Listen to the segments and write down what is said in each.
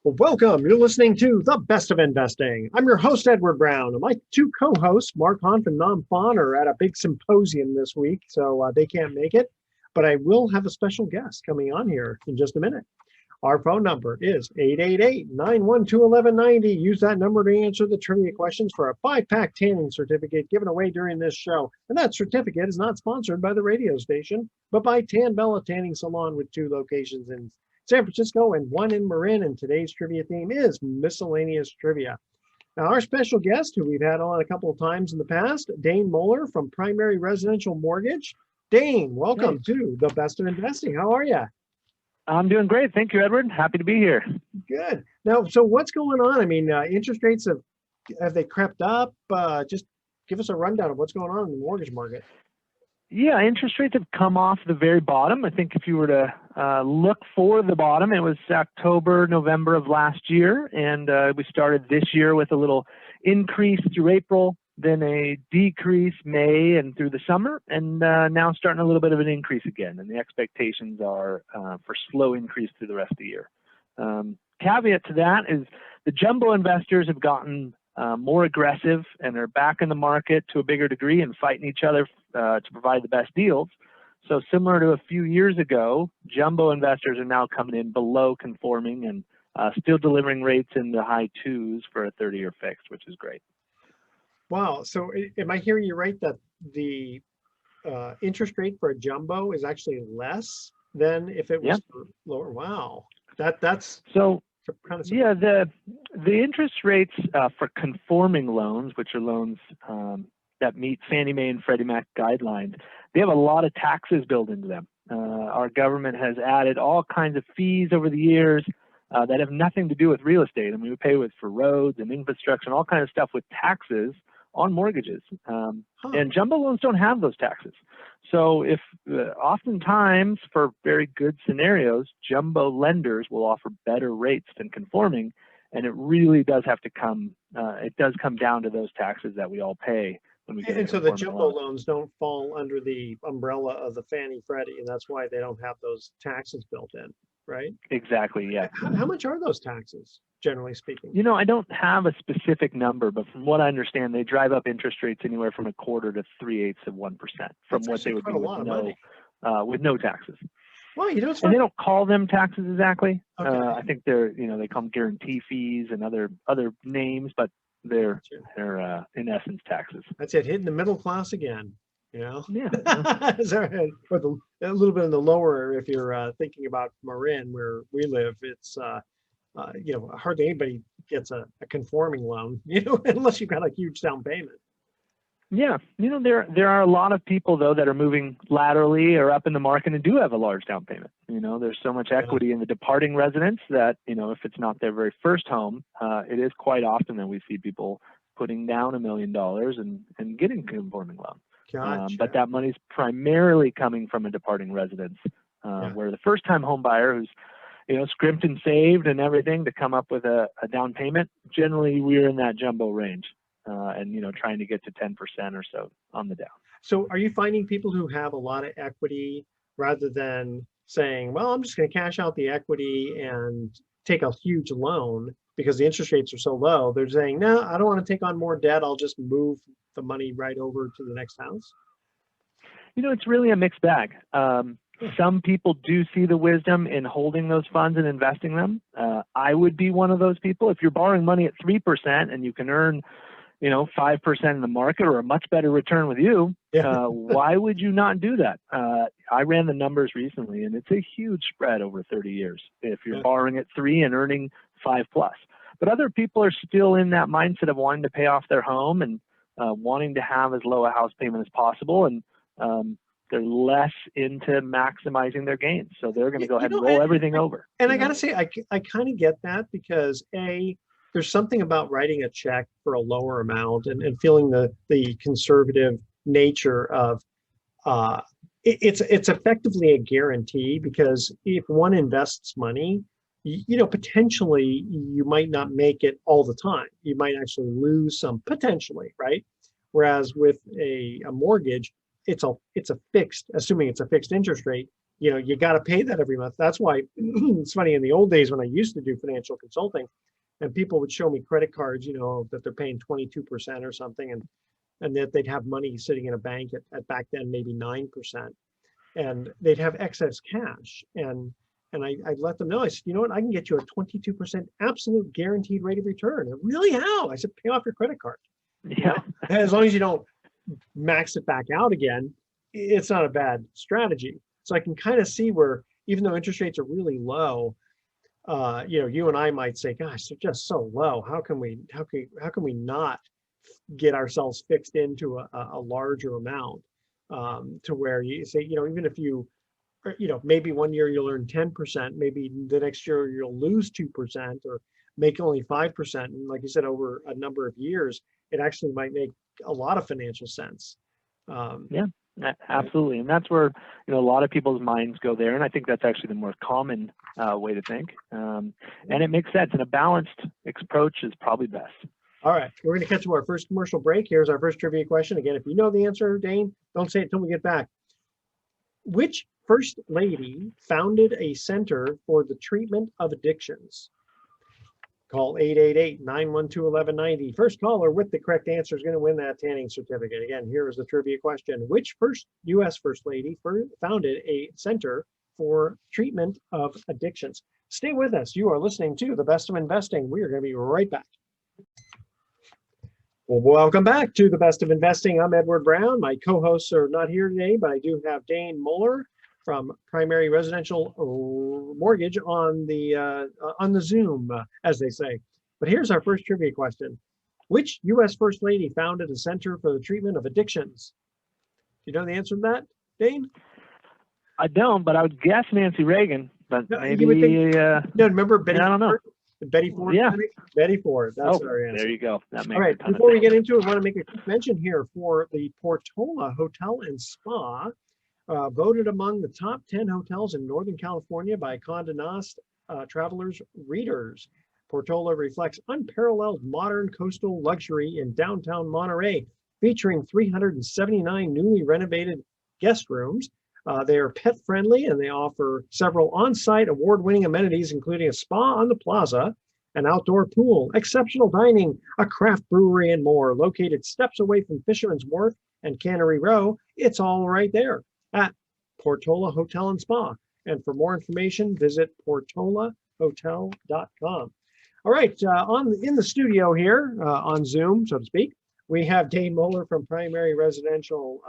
Well, welcome. You're listening to The Best of Investing. I'm your host, Edward Brown, and my two co-hosts, Mark Hanf and Nam Phan, are at a big symposium this week, so they can't make it. But I will have a special guest coming on here in just a minute. Our phone number is 888-912-1190. Use that number to answer the trivia questions for a 5-pack tanning certificate given away during this show. And that certificate is not sponsored by the radio station, but by Tan Bella Tanning Salon with 2 locations in San Francisco and 1 in Marin. And today's trivia theme is miscellaneous trivia. Now, our special guest, who we've had on a couple of times in the past, Dane Moeller from Primary Residential Mortgage. Dane, welcome to The Best of Investing. How are you? I'm doing great. Thank you, Edward. Happy to be here. Good. Now, so what's going on? I mean, interest rates have they crept up? Just give us a rundown of what's going on in the mortgage market. Yeah, interest rates have come off the very bottom. I think if you were to look for the bottom, it was October, November of last year. And we started this year with a little increase through April, then a decrease May and through the summer, and now starting a little bit of an increase again. And the expectations are for slow increase through the rest of the year. Caveat to that is the jumbo investors have gotten more aggressive and are back in the market to a bigger degree and fighting each other to provide the best deals. So similar to a few years ago, jumbo investors are now coming in below conforming and still delivering rates in the high 2s for a 30-year fixed, which is great. Wow. So am I hearing you right that the interest rate for a jumbo is actually less than if it was lower? Wow. That's so kind of yeah, the interest rates for conforming loans, which are loans that meet Fannie Mae and Freddie Mac guidelines, they have a lot of taxes built into them. Our government has added all kinds of fees over the years that have nothing to do with real estate. I mean, we pay for roads and infrastructure and all kinds of stuff with taxes on mortgages. And jumbo loans don't have those taxes. So if oftentimes for very good scenarios, jumbo lenders will offer better rates than conforming. And it really does have to come down to those taxes that we all pay when we get and so the jumbo loans don't fall under the umbrella of the Fannie Freddie, and that's why they don't have those taxes built in, right? Exactly, yeah. How much are those taxes, generally speaking? You know, I don't have a specific number, but from what I understand, they drive up interest rates anywhere from 1/4 to 3/8 of 1% from what they would do with no taxes. Well, you know, it's and they don't call them taxes exactly. Okay. I think they're, they call them guarantee fees and other names, but they're in essence taxes. That's it, hitting the middle class again. Yeah. Yeah. Or a little bit in the lower, if you're thinking about Marin, where we live, it's hardly anybody gets a conforming loan, unless you've got a huge down payment. Yeah, there are a lot of people though that are moving laterally or up in the market and do have a large down payment. There's so much equity in the departing residents that if it's not their very first home, it is quite often that we see people putting down $1 million and getting a conforming loan. Gotcha. But that money's primarily coming from a departing residence, where the first-time home buyer who's scrimped and saved and everything to come up with a down payment, generally we're in that jumbo range, and trying to get to 10% or so on the down. So are you finding people who have a lot of equity rather than saying, well, I'm just going to cash out the equity and take a huge loan because the interest rates are so low? They're saying, no, I don't want to take on more debt. I'll just move the money right over to the next house. It's really a mixed bag. Some people do see the wisdom in holding those funds and investing them. I would be one of those people. If you're borrowing money at 3% and you can earn 5% in the market or a much better return with you, why would you not do that? I ran the numbers recently, and it's a huge spread over 30 years if you're borrowing at 3 and earning 5+. But other people are still in that mindset of wanting to pay off their home and wanting to have as low a house payment as possible, and they're less into maximizing their gains. So they're going to go ahead and roll everything over. And I got to say, I kind of get that because there's something about writing a check for a lower amount and feeling the conservative nature of it's effectively a guarantee, because if one invests money, potentially you might not make it all the time. You might actually lose some potentially, right? Whereas with a mortgage, it's a fixed, assuming it's a fixed interest rate, you got to pay that every month. That's why it's funny, in the old days when I used to do financial consulting and people would show me credit cards, that they're paying 22% or something, and that they'd have money sitting in a bank at back then maybe 9%, and they'd have excess cash. And I'd let them know. I said, you know what, I can get you a 22% absolute guaranteed rate of return. And really, how? I said, pay off your credit card. Yeah. As long as you don't max it back out again, it's not a bad strategy. So I can kind of see where, even though interest rates are really low, you and I might say, gosh, they're just so low. How can we not get ourselves fixed into a larger amount, to where you say, even if you, maybe one year you'll earn 10%, maybe the next year you'll lose 2% or make only 5%. And like you said, over a number of years, it actually might make a lot of financial sense. Yeah, absolutely. And that's where, a lot of people's minds go there. And I think that's actually the more common way to think. And it makes sense. And a balanced approach is probably best. All right, we're going to cut to our first commercial break. Here's our first trivia question. Again, if you know the answer, Dane, don't say it until we get back. Which first lady founded a center for the treatment of addictions? Call 888-912-1190. First caller with the correct answer is going to win that tanning certificate. Again, here is the trivia question. Which U.S. First Lady founded a center for treatment of addictions? Stay with us. You are listening to The Best of Investing. We are going to be right back. Well, welcome back to The Best of Investing. I'm Edward Brown. My co-hosts are not here today, but I do have Dane Muller from Primary Residential Mortgage on the Zoom, as they say. But here's our first trivia question. Which U.S. First Lady founded a center for the treatment of addictions? Do you know the answer to that, Dane? I don't, but I would guess Nancy Reagan. But No, maybe, remember Betty I don't know. Betty Ford? Yeah. Betty Ford. That's our answer. There you go. That makes All right, a ton before we of get into it, I want to make a quick mention here for the Portola Hotel and Spa, voted among the top 10 hotels in Northern California by Condé Nast Travelers Readers. Portola reflects unparalleled modern coastal luxury in downtown Monterey, featuring 379 newly renovated guest rooms. They are pet friendly and they offer several on-site award-winning amenities, including a spa on the plaza, an outdoor pool, exceptional dining, a craft brewery, and more. Located steps away from Fisherman's Wharf and Cannery Row, it's all right there at Portola Hotel and Spa. And for more information, visit portolahotel.com. All right, in the studio here, on Zoom, so to speak, we have Dane Muller from Primary Residential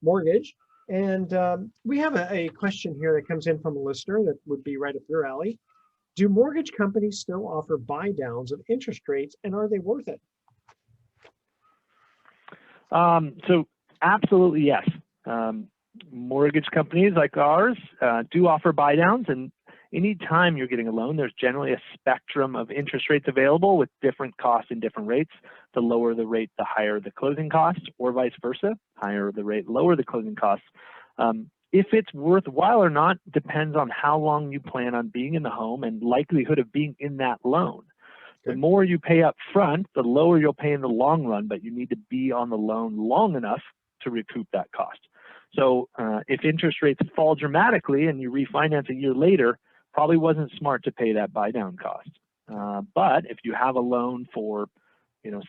Mortgage. And we have a question here that comes in from a listener that would be right up your alley. Do mortgage companies still offer buy downs of interest rates, and are they worth it? So absolutely, yes. Mortgage companies like ours do offer buy downs, and anytime you're getting a loan, there's generally a spectrum of interest rates available with different costs and different rates. The lower the rate, the higher the closing costs, or vice versa. Higher the rate, lower the closing costs. If it's worthwhile or not depends on how long you plan on being in the home and likelihood of being in that loan. The more you pay up front, the lower you'll pay in the long run, but you need to be on the loan long enough to recoup that cost. So if interest rates fall dramatically and you refinance a year later, probably wasn't smart to pay that buy down cost. But if you have a loan for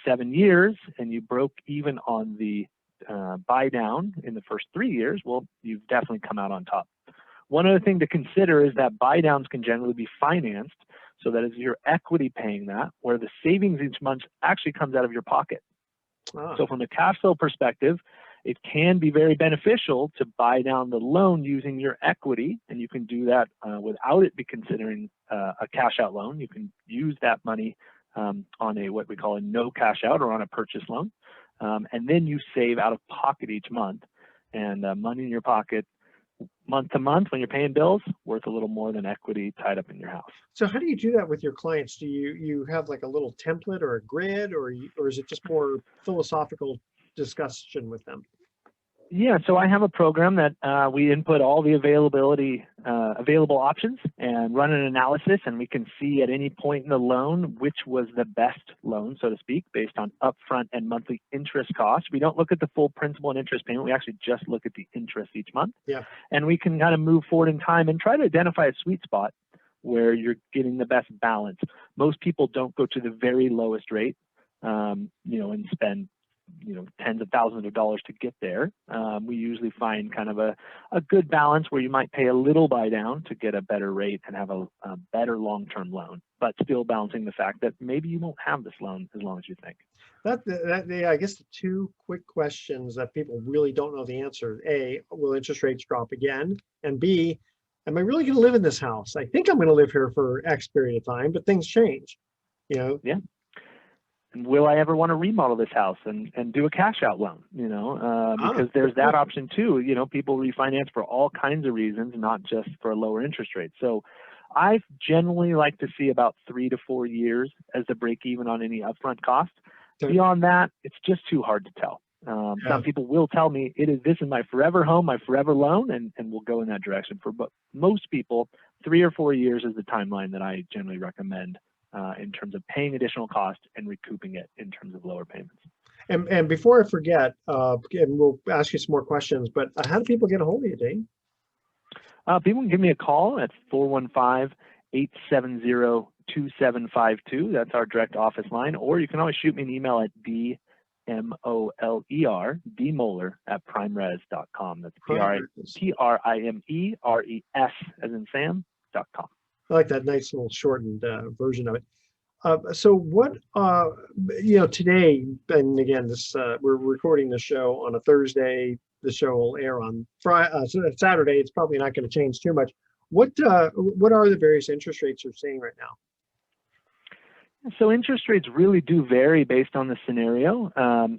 7 years and you broke even on the buy down in the first 3 years, well, you've definitely come out on top. One other thing to consider is that buy downs can generally be financed, so that is your equity paying that, where the savings each month actually comes out of your pocket. So from a cash flow perspective, it can be very beneficial to buy down the loan using your equity, and you can do that without it be considering a cash out loan. You can use that money on what we call a no cash out or on a purchase loan. And then you save out of pocket each month, and money in your pocket month to month when you're paying bills worth a little more than equity tied up in your house. So how do you do that with your clients? Do you have like a little template or a grid, or is it just more philosophical discussion with them? Yeah, so I have a program that we input all the available options and run an analysis, and we can see at any point in the loan which was the best loan, so to speak, based on upfront and monthly interest costs. We don't look at the full principal and interest payment. We actually just look at the interest each month. Yeah. And we can kind of move forward in time and try to identify a sweet spot where you're getting the best balance. Most people don't go to the very lowest rate, and spend tens of thousands of dollars to get there. We usually find kind of a good balance where you might pay a little buy down to get a better rate and have a better long-term loan, but still balancing the fact that maybe you won't have this loan as long as you think. I guess the two quick questions that people really don't know the answer: A, will interest rates drop again? And B, am I really going to live in this house? I think I'm going to live here for X period of time, but things change. Yeah. And will I ever want to remodel this house and do a cash out loan? Because there's that option too. People refinance for all kinds of reasons, not just for a lower interest rate. So I generally like to see about 3 to 4 years as the break even on any upfront cost. Beyond that, it's just too hard to tell. Some people will tell me this is my forever home, my forever loan, and we'll go in that direction. But most people, 3 or 4 years is the timeline that I generally recommend in terms of paying additional cost and recouping it in terms of lower payments. And before I forget, and we'll ask you some more questions, but how do people get a hold of you, Dane? People can give me a call at 415-870-2752. That's our direct office line. Or you can always shoot me an email at dmoler@primres.com. That's PRIMERES as in Sam.com. I like that nice little shortened version of it. So what, today, and again, we're recording the show on a Thursday. The show will air on Saturday. It's probably not going to change too much. What are the various interest rates you're seeing right now? So interest rates really do vary based on the scenario.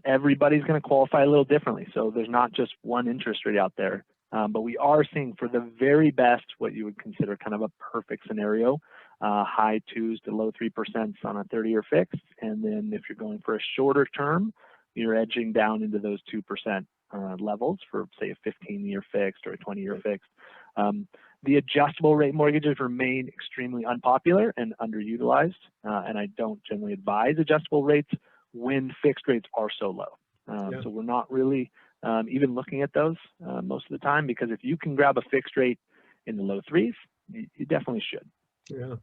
Everybody's going to qualify a little differently. So there's not just one interest rate out there. But we are seeing for the very best what you would consider kind of a perfect scenario, high 2s to low 3% on a 30-year fixed. And then if you're going for a shorter term, you're edging down into those 2% levels for, say, a 15-year fixed or a 20-year fixed. The adjustable rate mortgages remain extremely unpopular and underutilized. And I don't generally advise adjustable rates when fixed rates are so low. So we're not really even looking at those most of the time, because if you can grab a fixed rate in the low 3s, you definitely should. Yeah,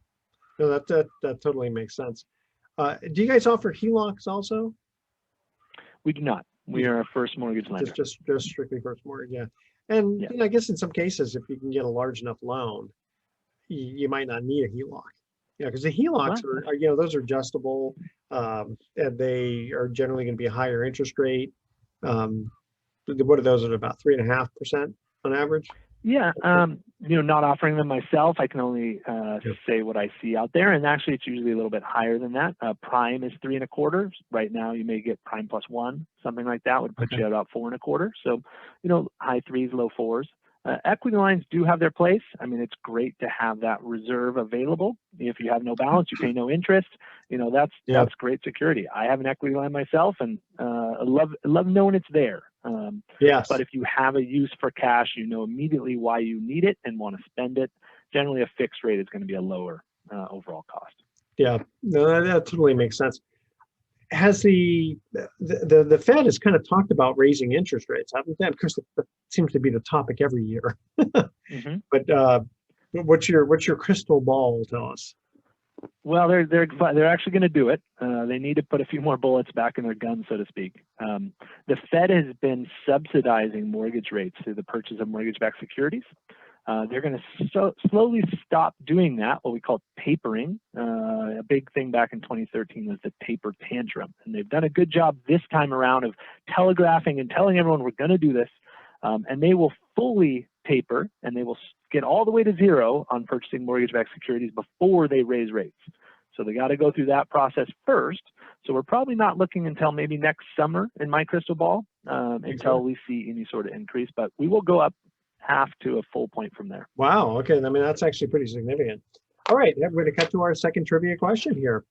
no, that totally makes sense. Do you guys offer HELOCs also? We do not. We are a first mortgage lender. Just strictly first mortgage, yeah. And I guess in some cases, if you can get a large enough loan, you might not need a HELOC. Because the HELOCs are those are adjustable, and they are generally going to be a higher interest rate. What are those at, about 3.5% on average? Yeah, not offering them myself. I can only say what I see out there, and actually it's usually a little bit higher than that. Prime is 3.25. Right now you may get prime plus 1, something like that would put you at about 4.25. So, high 3s, low 4s. Equity lines do have their place. I mean, it's great to have that reserve available. If you have no balance, you pay no interest. That's great security. I have an equity line myself, and I love knowing it's there. Yes. But if you have a use for cash, you know immediately why you need it and want to spend it. Generally, a fixed rate is going to be a lower overall cost. Yeah, no, that totally makes sense. Has the Fed has kind of talked about raising interest rates, haven't they? Because that seems to be the topic every year. But what's your crystal ball tell us? Well, they're actually going to do it. They need to put a few more bullets back in their gun, so to speak. The Fed has been subsidizing mortgage rates through the purchase of mortgage-backed securities. They're going to slowly stop doing that, what we call tapering. A big thing back in 2013 was the taper tantrum. And they've done a good job this time around of telegraphing and telling everyone we're going to do this. And they will fully taper, and they will get all the way to 0 on purchasing mortgage-backed securities before they raise rates. So they got to go through that process first. So we're probably not looking until maybe next summer in my crystal ball until we see any sort of increase. But we will go up half to a full point from there. Wow. Okay. I mean, that's actually pretty significant. All right. We're going to cut to our second trivia question here.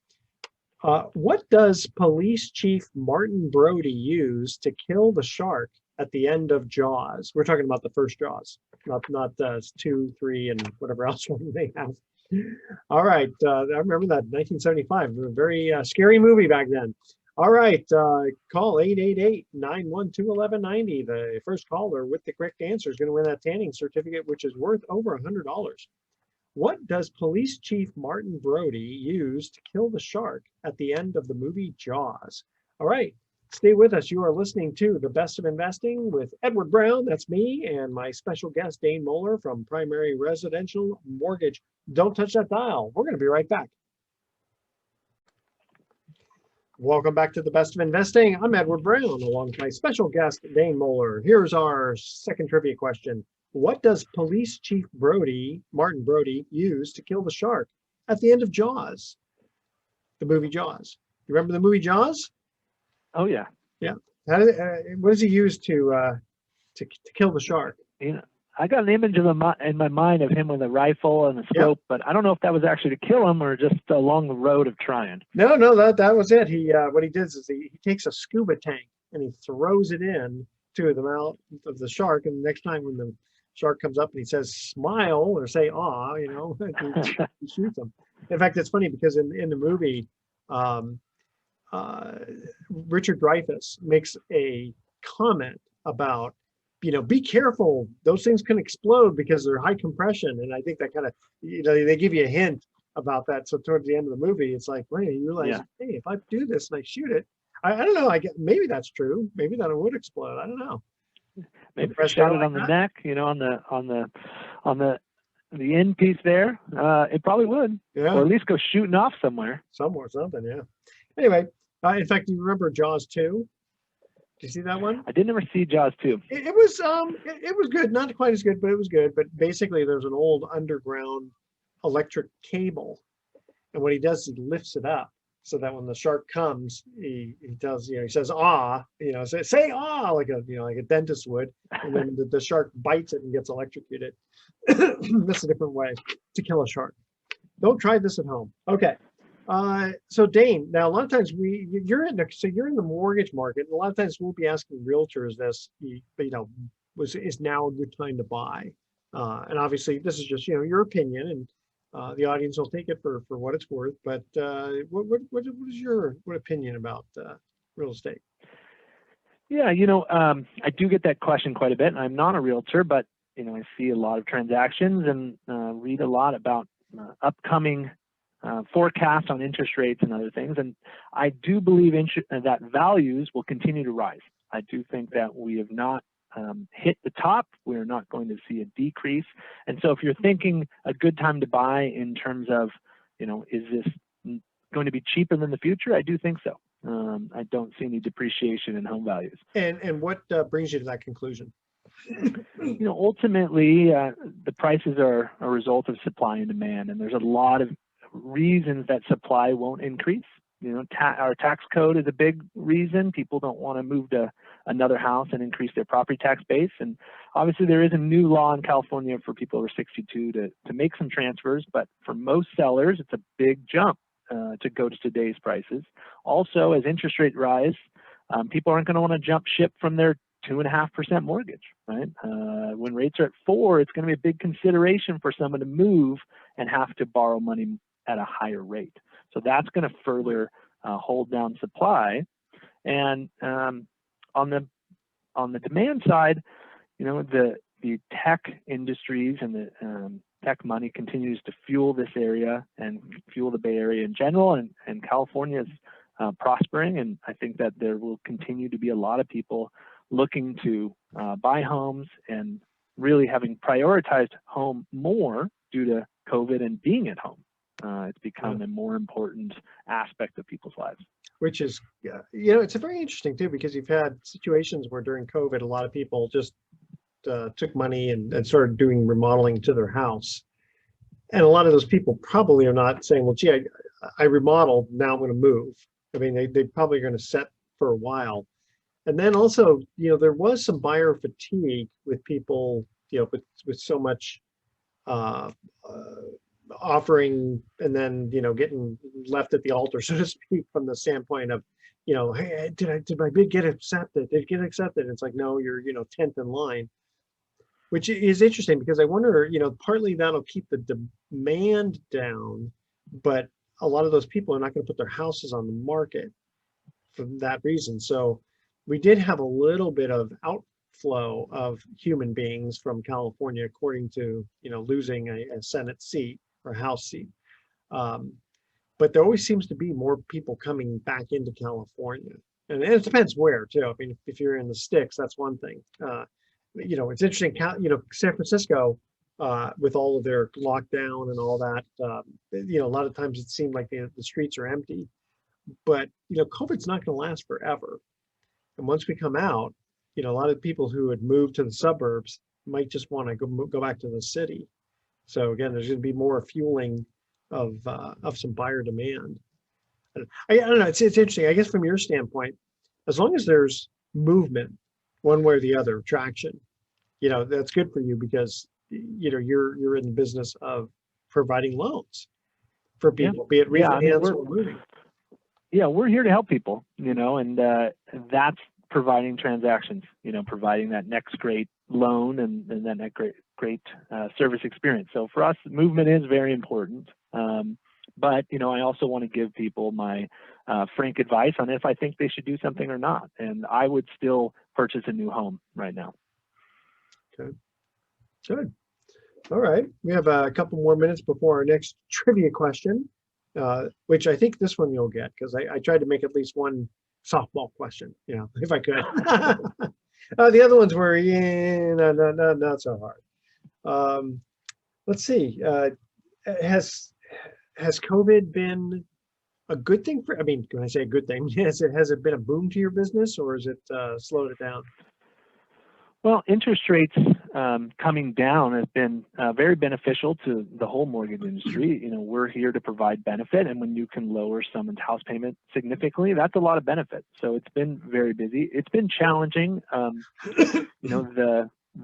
What does Police Chief Martin Brody use to kill the shark at the end of Jaws? We're talking about the first Jaws, not 2, 3, and whatever else one they have. All right, I remember that 1975, a very scary movie back then. All right, call 888-912-1190. The first caller with the correct answer is going to win that tanning certificate, which is worth over $100. What does Police Chief Martin Brody use to kill the shark at the end of the movie Jaws? All right, stay with us. You are listening to The Best of Investing with Edward Brown, that's me, and my special guest, Dane Moeller from Primary Residential Mortgage. Don't touch that dial. We're going to be right back. Welcome back to The Best of Investing. I'm Edward Brown, along with my special guest, Dane Moeller. Here's our second trivia question. What does Police Chief Martin Brody, use to kill the shark at the end of Jaws? The movie Jaws. You remember the movie Jaws? Oh yeah. Yeah. What does he use to kill the shark? You know, I got an image in my mind of him with a rifle and a scope, but I don't know if that was actually to kill him or just along the road of trying. No, that was it. What he does is he takes a scuba tank and he throws it in to the mouth of the shark, and the next time when the shark comes up and he says smile or say aw, he shoots him. In fact, it's funny because in the movie, Richard Dreyfuss makes a comment about, be careful, those things can explode because they're high compression. And I think that kind of, they give you a hint about that. So towards the end of the movie, it's like, wait, you realize, hey, if I do this and I shoot it, I don't know, maybe that's true. Maybe that it would explode. I don't know. Maybe shot it on the neck, on the end piece there. It probably would, or at least go shooting off something. Yeah. Anyway, in fact, you remember Jaws 2? Did you see that one? I did never see Jaws 2. It was good, not quite as good, but it was good. But basically, there's an old underground electric cable, and what he does is he lifts it up so that when the shark comes, he does, he says ah, say ah like a dentist would, and then the shark bites it and gets electrocuted. That's a different way to kill a shark. Don't try this at home. Okay. So Dane, now a lot of times you're in the mortgage market, and a lot of times we'll be asking realtors this, is now a good time to buy? And obviously this is just, your opinion, and the audience will take it for what it's worth. But what is your opinion about real estate? Yeah, I do get that question quite a bit, and I'm not a realtor, but I see a lot of transactions and read a lot about upcoming forecasts on interest rates and other things. And I do believe that values will continue to rise. I do think that we have not hit the top. We're not going to see a decrease. And so if you're thinking a good time to buy in terms of, is this going to be cheaper than the future? I do think so. I don't see any depreciation in home values. And what brings you to that conclusion? Ultimately, the prices are a result of supply and demand, and there's a lot of reasons that supply won't increase. Our tax code is a big reason. People don't want to move to another house and increase their property tax base. And obviously there is a new law in California for people over 62 to make some transfers, but for most sellers, it's a big jump to go to today's prices. Also, as interest rates rise, people aren't going to want to jump ship from their 2.5% mortgage, right? When rates are at 4%, it's going to be a big consideration for someone to move and have to borrow money at a higher rate. So that's going to further hold down supply. And on the demand side, the tech industries and the tech money continues to fuel this area and fuel the Bay Area in general. And California is prospering, and I think that there will continue to be a lot of people looking to buy homes and really having prioritized home more due to COVID and being at home. It's become a more important aspect of people's lives. Which is, it's very interesting too, because you've had situations where during COVID, a lot of people just took money and started doing remodeling to their house. And a lot of those people probably are not saying, well, gee, I remodeled, now I'm going to move. I mean, they probably are going to set for a while. And then also, there was some buyer fatigue with people, with so much offering and then, getting left at the altar, so to speak, from the standpoint of, hey, did my bid get accepted? Did it get accepted? It's like, no, you're, 10th in line, which is interesting because I wonder, partly that'll keep the demand down, but a lot of those people are not going to put their houses on the market for that reason. So we did have a little bit of outflow of human beings from California, according to, losing a Senate seat or House seat. But there always seems to be more people coming back into California. And it depends where too. I mean, if you're in the sticks, that's one thing. It's interesting, San Francisco, with all of their lockdown and all that, a lot of times it seemed like the streets are empty, but, COVID's not going to last forever. And once we come out, a lot of people who had moved to the suburbs might just want to go back to the city. So again, there's going to be more fueling of some buyer demand. I don't know. It's interesting. I guess from your standpoint, as long as there's movement, one way or the other, traction, that's good for you because you're in the business of providing loans for people, be it refinance or moving. Yeah, we're here to help people, and that's providing transactions, providing that next great loan and then that great service experience. So for us, movement is very important. But, I also want to give people my frank advice on if I think they should do something or not. And I would still purchase a new home right now. Okay, good. All right. We have a couple more minutes before our next trivia question, which I think this one you'll get because I tried to make at least one softball question, if I could. The other ones were, not so hard. Let's see. Has COVID been a good thing for, when I say a good thing, has it been a boom to your business or has it slowed it down? Well, interest rates coming down has been very beneficial to the whole mortgage industry. We're here to provide benefit, and when you can lower someone's house payment significantly, that's a lot of benefit. So it's been very busy. It's been challenging.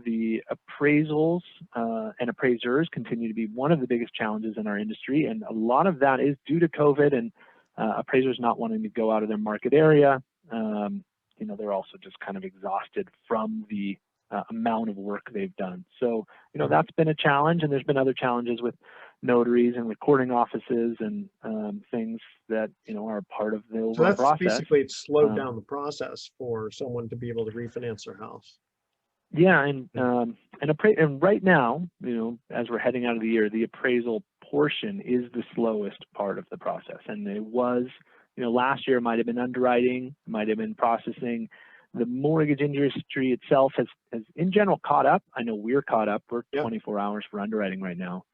The appraisals and appraisers continue to be one of the biggest challenges in our industry, and a lot of that is due to COVID and appraisers not wanting to go out of their market area. They're also just kind of exhausted from the amount of work they've done. So, that's been a challenge, and there's been other challenges with notaries and recording offices and things that, are part of the overall process. Basically it's slowed down the process for someone to be able to refinance their house. Yeah, and right now, as we're heading out of the year, the appraisal portion is the slowest part of the process. And it was, last year might have been underwriting, might have been processing. The mortgage industry itself has in general caught up. I know we're caught up. We're 24 hours for underwriting right now.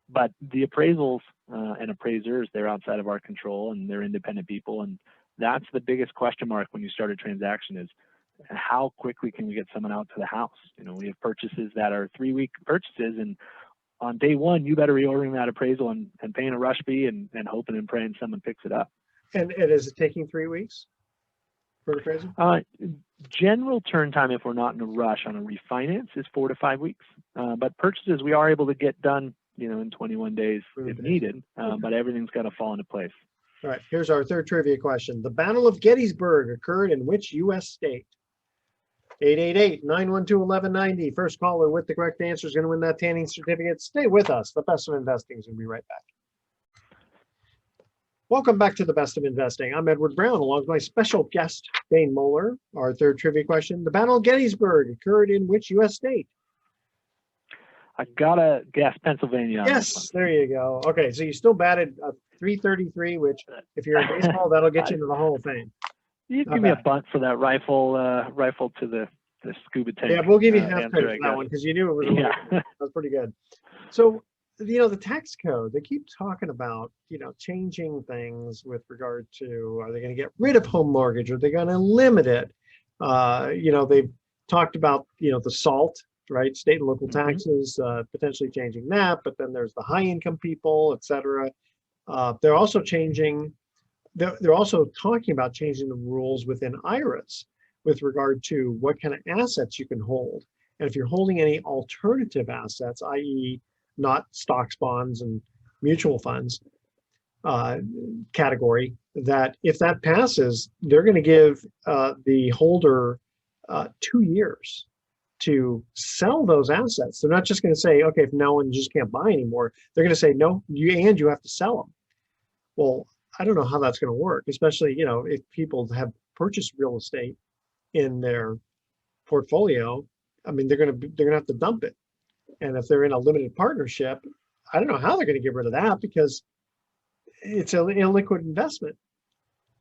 But the appraisals and appraisers, they're outside of our control and they're independent people. And that's the biggest question mark when you start a transaction is, how quickly can we get someone out to the house? We have purchases that are 3-week purchases, and on day one, you better be ordering that appraisal and paying a rush fee and hoping and praying someone picks it up. And is it taking 3 weeks for an appraisal? General turn time, if we're not in a rush on a refinance, is 4 to 5 weeks. But purchases we are able to get done, in 21 days if needed. But everything's got to fall into place. All right. Here's our third trivia question. The Battle of Gettysburg occurred in which U.S. state? 888-912-1190. First caller with the correct answer is going to win that tanning certificate. Stay with us. The Best of Investing is going to be right back. Welcome back to the Best of Investing. I'm Edward Brown, along with my special guest, Dane Moeller. Our third trivia question. The Battle of Gettysburg occurred in which U.S. state? I gotta guess Pennsylvania. Yes, there you go. Okay, so you still batted .333, which if you're in baseball, that'll get you into the Hall of Fame. You give me a bunt for that rifle to the scuba tank. Yeah, we'll give you half credit for that one because you knew it was. That was pretty good. So, the tax code, they keep talking about, changing things with regard to, are they going to get rid of home mortgage? Are they going to limit it? They've talked about, the SALT, right? State and local taxes, potentially changing that, but then there's the high income people, et cetera. They're also talking about changing the rules within IRAs with regard to what kind of assets you can hold. And if you're holding any alternative assets, i.e. not stocks, bonds, and mutual funds category, that if that passes, they're going to give the holder 2 years to sell those assets. They're not just going to say, okay, from now on you just can't buy anymore. They're going to say, no, you have to sell them. Well, I don't know how that's going to work, especially, if people have purchased real estate in their portfolio. I mean, they're going to have to dump it. And if they're in a limited partnership, I don't know how they're going to get rid of that because it's an illiquid investment.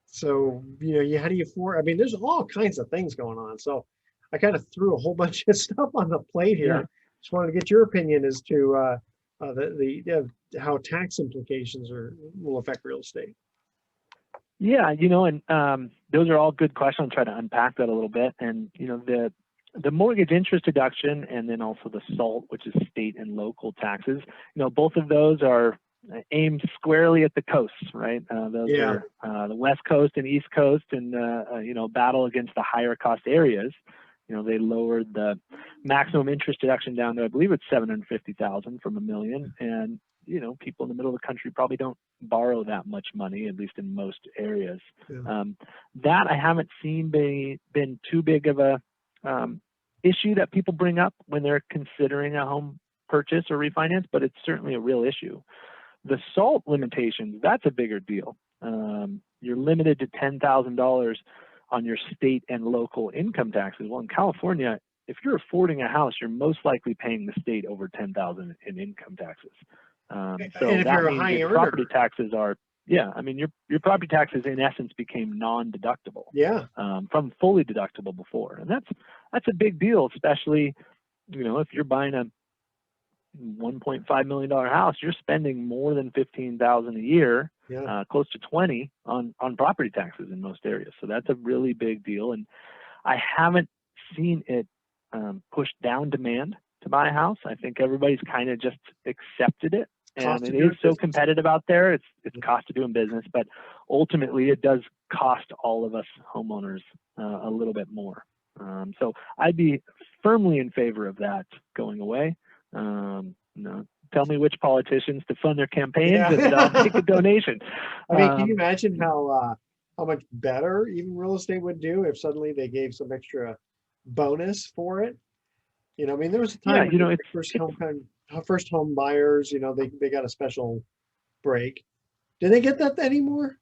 So, how do you I mean, there's all kinds of things going on. So I kind of threw a whole bunch of stuff on the plate here. Yeah. Just wanted to get your opinion as to how tax implications will affect real estate. Yeah, and those are all good questions. I'll try to unpack that a little bit. And, the mortgage interest deduction and then also the SALT, which is state and local taxes, both of those are aimed squarely at the coasts, right? Those are the West Coast and East Coast and, battle against the higher cost areas. They lowered the maximum interest deduction down to, I believe it's $750,000 from $1 million. And, people in the middle of the country probably don't borrow that much money, at least in most areas. Yeah. That I haven't seen been too big of a issue that people bring up when they're considering a home purchase or refinance, but it's certainly a real issue. The SALT limitations, that's a bigger deal. You're limited to $10,000 on your state and local income taxes. Well, in California, if you're affording a house, you're most likely paying the state over $10,000 in income taxes. So and if that you're a means high your earner, property taxes are, I mean, your property taxes in essence became non-deductible. Yeah. From fully deductible before, and that's a big deal, especially if you're buying a $1.5 million house, you're spending more than $15,000 a year, close to 20 on property taxes in most areas. So that's a really big deal, and I haven't seen it push down demand to buy a house. I think everybody's kind of just accepted it. And it is so competitive out there. It's cost of doing business, but ultimately it does cost all of us homeowners a little bit more. So I'd be firmly in favor of that going away. Tell me which politicians to fund their campaigns, and I'll make a donation. I mean, can you imagine how much better even real estate would do if suddenly they gave some extra bonus for it? I mean, there was a time when first home buyers, they got a special break. Do they get that anymore?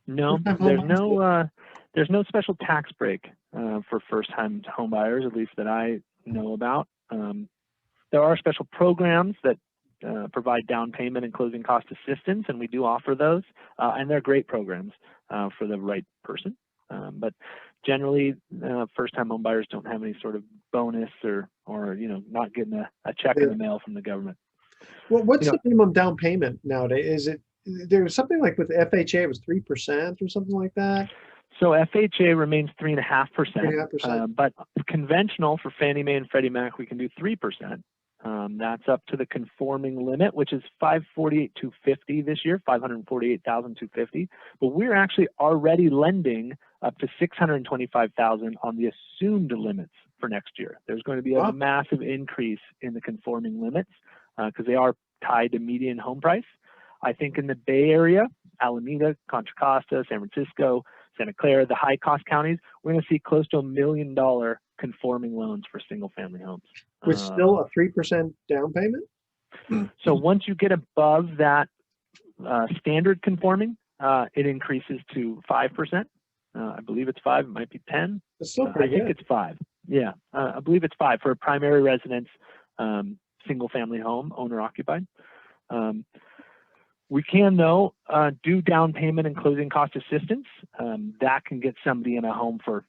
No, there's no special tax break for first-time home buyers, at least that I know about. There are special programs that provide down payment and closing cost assistance, and we do offer those, and they're great programs for the right person. But generally, first-time home buyers don't have any sort of bonus or not getting a check in the mail from the government. Well, what's the minimum down payment nowadays? There was something like with FHA, it was 3% or something like that? So FHA remains 3.5%, but conventional for Fannie Mae and Freddie Mac, we can do 3%. That's up to the conforming limit, which is $548,250 this year, $548,250. But we're actually already lending up to $625,000 on the assumed limits for next year. There's going to be a massive increase in the conforming limits because they are tied to median home price. I think in the Bay Area, Alameda, Contra Costa, San Francisco, Santa Clara, the high cost counties, we're going to see close to $1 million conforming loans for single family homes. With still a 3% down payment? So once you get above that standard conforming, it increases to 5%. I believe it's 5, it might be 10. It's still pretty good. I think it's 5. Yeah, I believe it's 5 for a primary residence, single family home, owner occupied. We can, though, do down payment and closing cost assistance. That can get somebody in a home for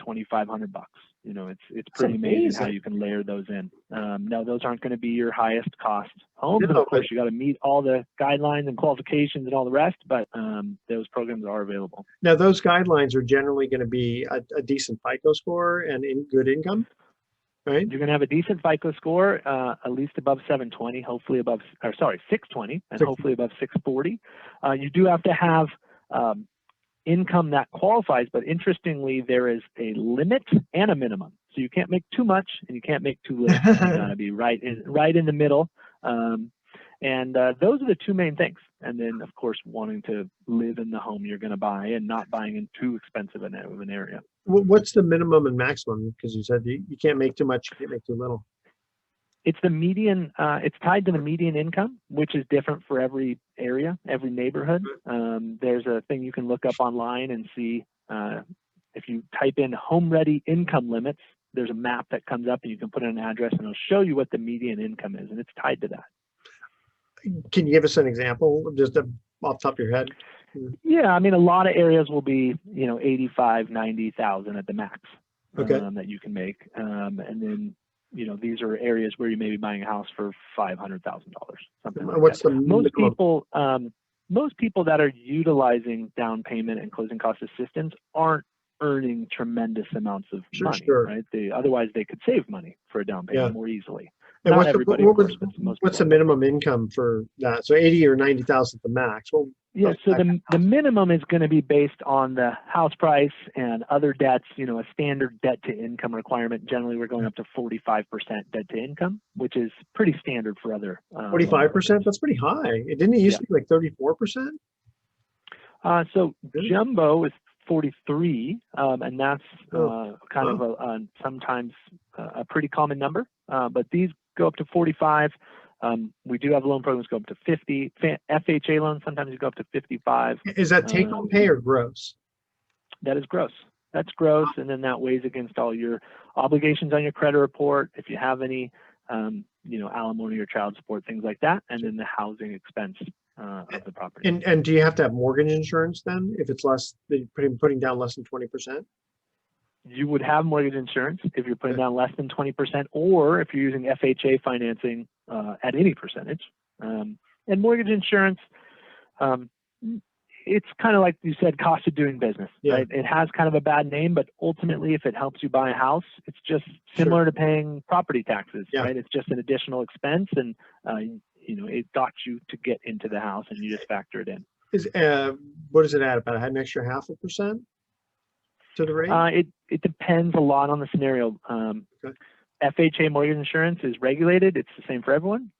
$2,500. It's pretty amazing how you can layer those in. No, those aren't going to be your highest cost homes. And of course, you got to meet all the guidelines and qualifications and all the rest, but those programs are available. Now, those guidelines are generally going to be a decent FICO score and good income, right? You're going to have a decent FICO score, at least above 720, hopefully above, 620, and hopefully above 640. You do have to have income that qualifies, but interestingly, there is a limit and a minimum. So you can't make too much and you can't make too little. You got to be right in the middle. And those are the two main things. and then of course wanting to live in the home you're going to buy and not buying in too expensive of an area. What's the minimum and maximum? Because you said you can't make too much, you can't make too little. It's the median. It's tied to the median income, which is different for every area, every neighborhood. There's a thing you can look up online and see. If you type in home ready income limits, there's a map that comes up and you can put in an address and it'll show you what the median income is, and it's tied to that. Can you give us an example, just off the top of your head? Yeah, I mean, a lot of areas will be, 85, 90,000 at the max that you can make, and then. These are areas where you may be buying a house for $500,000, something like What's that. the Most people that are utilizing down payment and closing cost assistance aren't earning tremendous amounts of money, right? Otherwise they could save money for a down payment more easily. And Not everybody, of course, but most what's people. The minimum income for that? So 80 or 90,000 the max. Well, yeah, so the minimum is going to be based on the house price and other debts. A standard debt to income requirement. Generally, we're going up to 45% debt to income, which is pretty standard for other. 45%? That's pretty high. Didn't it used to be like 34%? So jumbo is 43, and that's kind of sometimes a pretty common number. But these go up to 45. We do have loan programs go up to 50. FHA loans sometimes you go up to 55. Is that take home pay or gross? That is gross. That's gross, and then that weighs against all your obligations on your credit report, if you have any, alimony or child support, things like that, and then the housing expense of the property. And do you have to have mortgage insurance then if it's less, putting down less than 20%? You would have mortgage insurance if you're putting down less than 20%, or if you're using FHA financing at any percentage. And mortgage insurance, it's kind of like you said, cost of doing business, right? It has kind of a bad name, but ultimately, if it helps you buy a house, it's just similar to paying property taxes, right? It's just an additional expense, and it got you to get into the house, and you just factor it in. What does it add? About an extra 0.5% to the rate? It depends a lot on the scenario. FHA mortgage insurance is regulated. It's the same for everyone.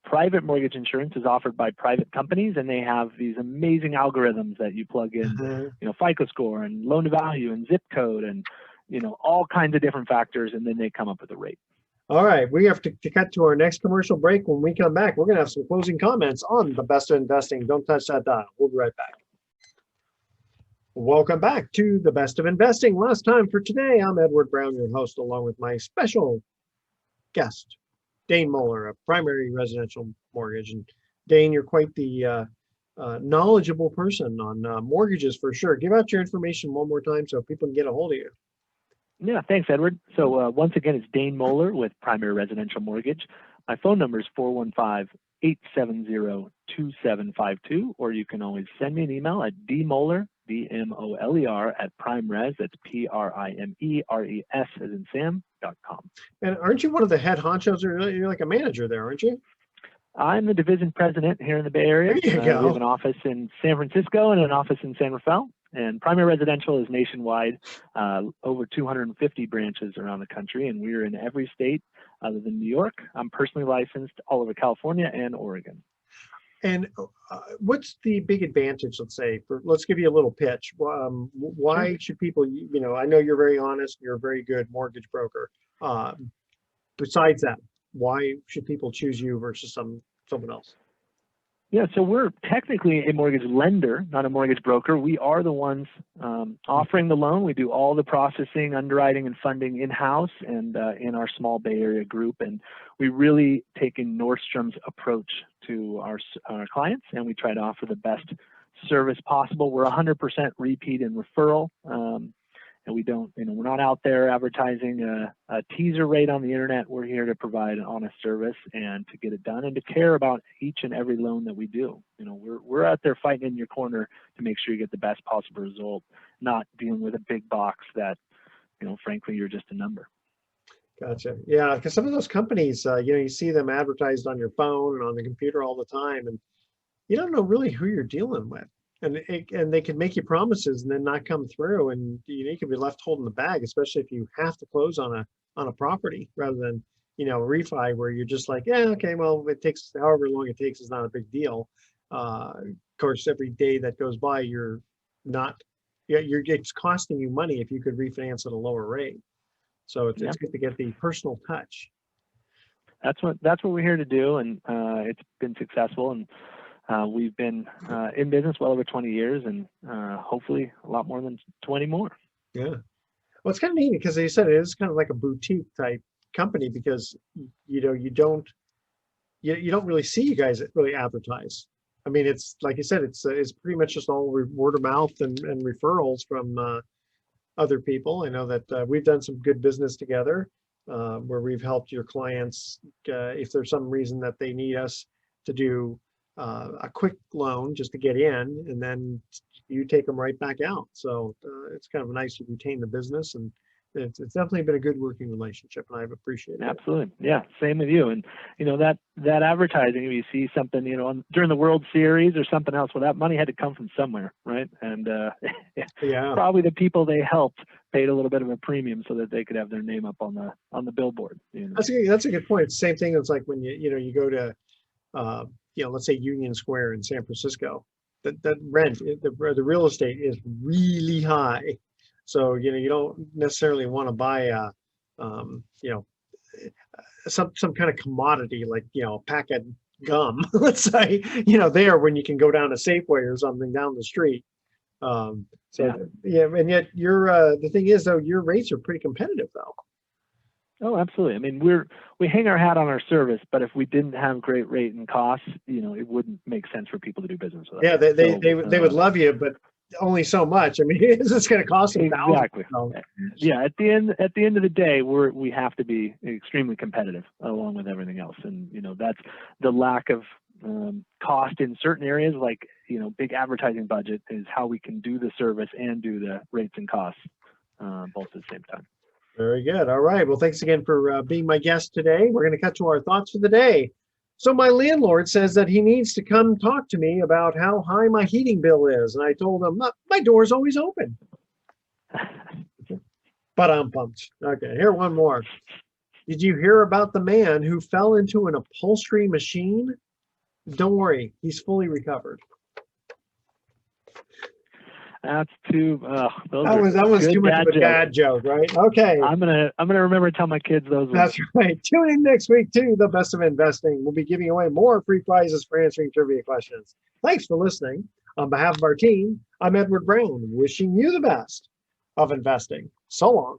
Private mortgage insurance is offered by private companies, and they have these amazing algorithms that you plug in, FICO score and loan to value and zip code and, all kinds of different factors, and then they come up with a rate. All right, we have to cut to our next commercial break. When we come back, we're going to have some closing comments on the best of investing. Don't touch that dial. We'll be right back. Welcome back to the best of investing. Last time for today, I'm Edward Brown, your host, along with my special guest, Dane Moeller, a primary residential mortgage. And Dane, you're quite the knowledgeable person on mortgages for sure. Give out your information one more time so people can get a hold of you. Yeah, thanks, Edward. So once again, it's Dane Moeller with Primary Residential Mortgage. My phone number is 415-870-2752, or you can always send me an email at dmoeller, D-M-O-L-E-R, at PrimeRes, that's P-R-I-M-E-R-E-S as in Sam.com. And aren't you one of the head honchos? You're like a manager there, aren't you? I'm the division president here in the Bay Area. There you go. We have an office in San Francisco and an office in San Rafael. And Primary Residential is nationwide, over 250 branches around the country, and we're in every state other than New York. I'm personally licensed all over California and Oregon. And what's the big advantage, let's give you a little pitch. Why should people, I know you're very honest, you're a very good mortgage broker. Besides that, why should people choose you versus someone else? Yeah, so we're technically a mortgage lender, not a mortgage broker. We are the ones offering the loan. We do all the processing, underwriting, and funding in-house and in our small Bay Area group. And we really take a Nordstrom's approach to our clients, and we try to offer the best service possible. We're 100% repeat and referral. And we don't, we're not out there advertising a teaser rate on the internet. We're here to provide an honest service and to get it done and to care about each and every loan that we do. We're out there fighting in your corner to make sure you get the best possible result, not dealing with a big box that, frankly, you're just a number. Gotcha. Yeah, because some of those companies, you see them advertised on your phone and on the computer all the time, and you don't know really who you're dealing with. And they can make you promises and then not come through, and you can be left holding the bag, especially if you have to close on a property rather than refi, where you're just like, yeah, okay, well, it takes however long it takes is not a big deal. Of course, every day that goes by, you're not, yeah, it's costing you money if you could refinance at a lower rate. So it's good to get the personal touch. That's what we're here to do, and it's been successful, and we've been in business well over 20 years, and hopefully a lot more than 20 more. Yeah. Well, it's kind of neat because they said it is kind of like a boutique type company, because you don't really see you guys really advertise. I mean, it's like you said, it's pretty much just all word of mouth and referrals from other people. I know that we've done some good business together, where we've helped your clients if there's some reason that they need us to do a quick loan just to get in, and then you take them right back out. So it's kind of nice to retain the business, and it's definitely been a good working relationship, and I've appreciated it. Absolutely. Yeah, same with you. And that advertising, if you see something, during the World Series or something else, well, that money had to come from somewhere, right? And yeah, probably the people they helped paid a little bit of a premium so that they could have their name up on the billboard. That's a good point. Same thing. It's like when you go to let's say Union Square in San Francisco, that rent, the real estate is really high. So, you don't necessarily want to buy some kind of commodity like, a pack of gum, let's say, there, when you can go down to Safeway or something down the street. And yet the thing is, though, your rates are pretty competitive, though. Oh, absolutely. I mean, we hang our hat on our service, but if we didn't have great rate and costs, it wouldn't make sense for people to do business with us. Yeah, they would love you, but only so much. I mean, it's just going to cost them thousands. Exactly. Yeah. At the end of the day, we have to be extremely competitive along with everything else, and that's the lack of cost in certain areas, like big advertising budget, is how we can do the service and do the rates and costs both at the same time. Very good. All right. Well, thanks again for being my guest today. We're going to cut to our thoughts for the day. So my landlord says that he needs to come talk to me about how high my heating bill is. And I told him, my door's always open. But I'm pumped. Okay, here, one more. Did you hear about the man who fell into an upholstery machine? Don't worry, he's fully recovered. That's too. That was too much of a dad joke, right? Okay. I'm gonna remember to tell my kids those. That's right. Tune in next week to The Best of Investing. We'll be giving away more free prizes for answering trivia questions. Thanks for listening. On behalf of our team, I'm Edward Brown, wishing you the best of investing. So long.